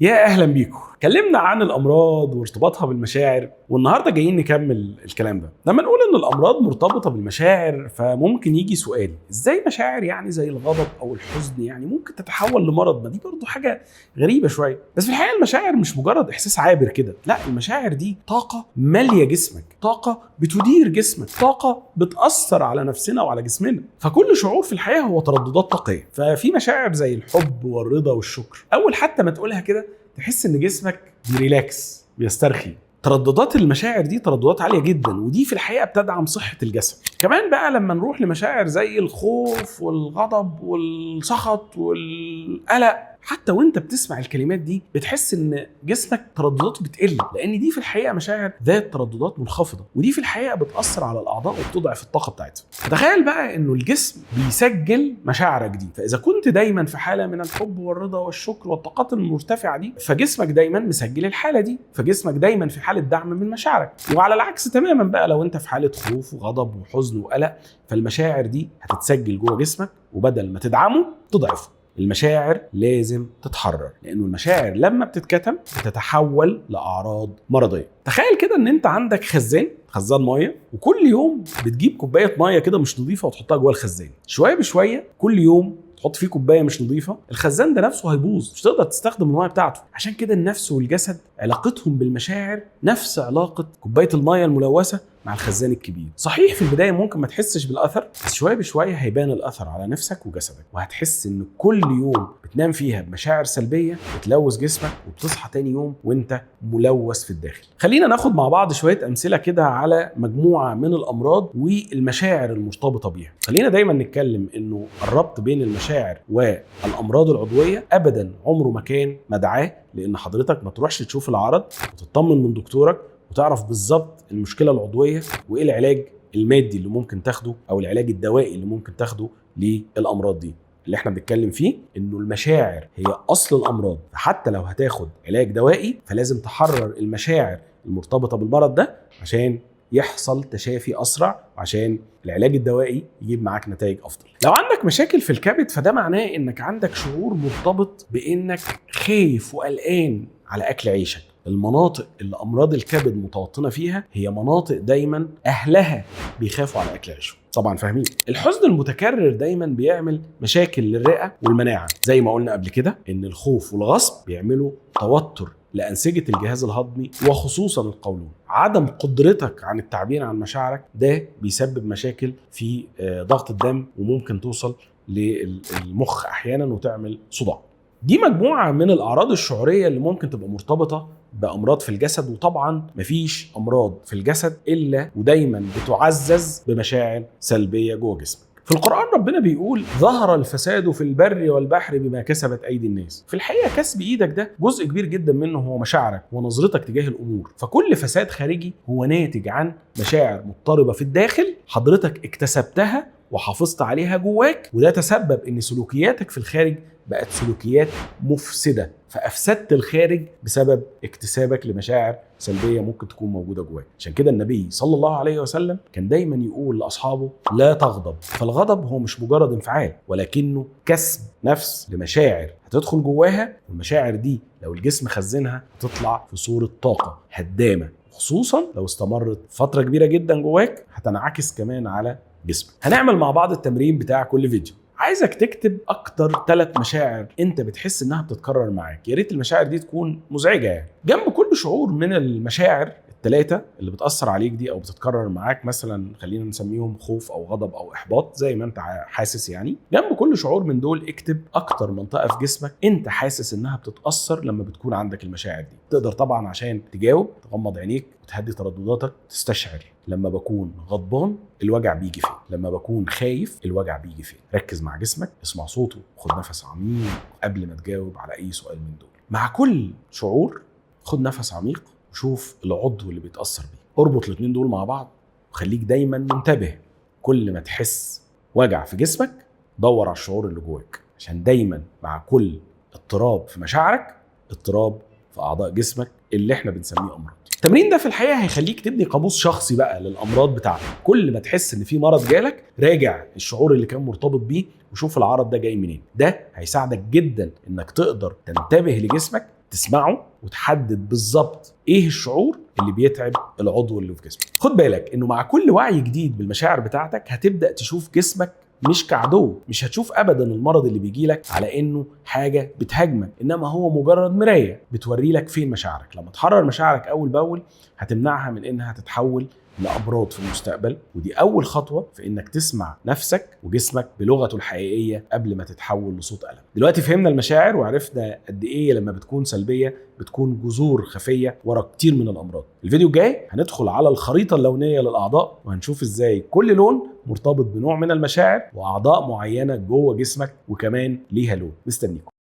يا اهلا بيكم. اتكلمنا عن الامراض وارتباطها بالمشاعر، والنهارده جايين نكمل الكلام ده. لما نقول ان الامراض مرتبطه بالمشاعر فممكن يجي سؤال: ازاي مشاعر زي الغضب او الحزن ممكن تتحول لمرض؟ ما دي برضه حاجه غريبه شويه. بس في الحقيقه المشاعر مش مجرد احساس عابر كده، لا، المشاعر دي طاقه ماليه جسمك، طاقه بتدير جسمك، طاقه بتاثر على نفسنا وعلى جسمنا. فكل شعور في الحياه هو ترددات طاقيه. ففي مشاعر زي الحب والرضا والشكر، اول حتى ما تقولها كده تحس ان جسمك بيريلاكس، بيسترخي. ترددات المشاعر دي ترددات عاليه جدا، ودي في الحقيقه بتدعم صحه الجسد. كمان بقى لما نروح لمشاعر زي الخوف والغضب والسخط والقلق، حتى وانت بتسمع الكلمات دي بتحس ان جسمك تردداته بتقل، لان دي في الحقيقه مشاعر ذات ترددات منخفضه، ودي في الحقيقه بتاثر على الاعضاء وبتضعف الطاقه بتاعتها. تخيل بقى انه الجسم بيسجل مشاعرك دي، فاذا كنت دايما في حاله من الحب والرضا والشكر والطاقات المرتفعه دي، فجسمك دايما مسجل الحاله دي، فجسمك دايما في حاله دعم من مشاعرك. وعلى العكس تماما بقى، لو انت في حاله خوف وغضب وحزن وقلق، فالمشاعر دي هتتسجل جوه جسمك، وبدل ما تدعمه تضعفه. المشاعر لازم تتحرر، لانه المشاعر لما بتتكتم بتتحول لاعراض مرضيه. تخيل كده ان انت عندك خزان ميه، وكل يوم بتجيب كوبايه ميه كده مش نظيفه وتحطها جوه الخزان. شويه بشويه كل يوم تحط فيه كوبايه مش نظيفه، الخزان ده نفسه هيبوظ، مش تقدر تستخدم الميه بتاعته. عشان كده النفس والجسد علاقتهم بالمشاعر نفس علاقه كوبايه الميه الملوثه مع الخزان الكبير. صحيح في البدايه ممكن ما تحسش بالاثر، بس شويه بشويه هيبان الاثر على نفسك وجسدك، وهتحس ان كل يوم بتنام فيها بمشاعر سلبيه بتلوث جسمك، وبتصحى تاني يوم وانت ملوث في الداخل. خلينا ناخد مع بعض شويه امثله كده على مجموعه من الامراض والمشاعر المرتبطه بيها. خلينا دايما نتكلم انه الربط بين المشاعر والامراض العضويه ابدا عمره ما كان مدعاه لان حضرتك ما تروحش تشوف العرض وتطمن من دكتورك وتعرف بالظبط المشكله العضويه وايه العلاج المادي اللي ممكن تاخده او العلاج الدوائي اللي ممكن تاخده للامراض دي. اللي احنا بنتكلم فيه انه المشاعر هي اصل الامراض، فحتى لو هتاخد علاج دوائي فلازم تحرر المشاعر المرتبطه بالمرض ده عشان يحصل تشافي اسرع، وعشان العلاج الدوائي يجيب معاك نتائج افضل. لو عندك مشاكل في الكبد فده معناه انك عندك شعور مرتبط بانك خايف وقلقان على اكل عيشك. المناطق اللي امراض الكبد متوطنه فيها هي مناطق دايما اهلها بيخافوا على اكل عيشهم. طبعا فاهمين. الحزن المتكرر دايما بيعمل مشاكل للرئه والمناعه، زي ما قلنا قبل كده ان الخوف والغصب بيعملوا توتر لأنسجة الجهاز الهضمي وخصوصا القولون. عدم قدرتك عن التعبير عن مشاعرك ده بيسبب مشاكل في ضغط الدم، وممكن توصل للمخ أحيانا وتعمل صداع. دي مجموعة من الأعراض الشعورية اللي ممكن تبقى مرتبطة بأمراض في الجسد، وطبعا مفيش أمراض في الجسد إلا ودايما بتعزز بمشاعر سلبية جوه جسمك. في القرآن ربنا بيقول: ظهر الفساد في البر والبحر بما كسبت أيدي الناس. في الحقيقة كسب إيدك ده جزء كبير جدا منه هو مشاعرك ونظرتك تجاه الأمور. فكل فساد خارجي هو ناتج عن مشاعر مضطربة في الداخل حضرتك اكتسبتها وحافظت عليها جواك، وده تسبب ان سلوكياتك في الخارج بقت سلوكيات مفسدة، فأفسدت الخارج بسبب اكتسابك لمشاعر سلبية ممكن تكون موجودة جواك. عشان كده النبي صلى الله عليه وسلم كان دايما يقول لأصحابه: لا تغضب. فالغضب هو مش مجرد انفعال، ولكنه كسب نفس لمشاعر هتدخل جواها، والمشاعر دي لو الجسم خزنها هتطلع في صورة طاقة هدامة، خصوصا لو استمرت فترة كبيرة جدا جواك هتنعكس كمان على جسمك. هنعمل مع بعض التمرين بتاع كل فيديو. عايزك تكتب اكتر 3 مشاعر انت بتحس انها بتتكرر معاك. يا ريت المشاعر دي تكون مزعجه. جنب كل شعور من المشاعر ال3 اللي بتأثر عليك دي او بتتكرر معاك، مثلا خلينا نسميهم خوف او غضب او احباط زي ما انت حاسس، جنب كل شعور من دول اكتب اكتر منطقه في جسمك انت حاسس انها بتتأثر لما بتكون عندك المشاعر دي. تقدر طبعا عشان تجاوب تغمض عينيك وتهدي تردداتك، تستشعر لما بكون غضبان الوجع بيجي فين، لما بكون خايف الوجع بيجي فين. ركز مع جسمك، اسمع صوته، خد نفس عميق قبل ما تجاوب على اي سؤال من دول. مع كل شعور خد نفس عميق وشوف العضو اللي بيتأثر بيه. اربط الاتنين دول مع بعض وخليك دايما منتبه. كل ما تحس وجع في جسمك دور على الشعور اللي جواك، عشان دايما مع كل اضطراب في مشاعرك اضطراب في اعضاء جسمك اللي احنا بنسميه امراض. التمرين ده في الحقيقه هيخليك تبني قاموس شخصي بقى للامراض بتاعتك. كل ما تحس ان في مرض جالك راجع الشعور اللي كان مرتبط بيه وشوف العرض ده جاي منين. ده هيساعدك جدا انك تقدر تنتبه لجسمك تسمعه وتحدد بالظبط ايه الشعور اللي بيتعب العضو اللي في جسمك. خد بالك انه مع كل وعي جديد بالمشاعر بتاعتك هتبدأ تشوف جسمك مش كعدو، مش هتشوف ابدا المرض اللي بيجيلك على انه حاجه بتهاجمك، انما هو مجرد مرايه بتوري لك فين مشاعرك. لما تحرر مشاعرك اول باول هتمنعها من انها تتحول لامراض في المستقبل، ودي اول خطوه في انك تسمع نفسك وجسمك بلغته الحقيقيه قبل ما تتحول لصوت الم. دلوقتي فهمنا المشاعر وعرفنا قد ايه لما بتكون سلبيه بتكون جذور خفيه ورا كتير من الامراض. الفيديو الجاي هندخل على الخريطه اللونيه للاعضاء وهنشوف ازاي كل لون مرتبط بنوع من المشاعر واعضاء معينه جوه جسمك وكمان ليها لون. مستنيكم.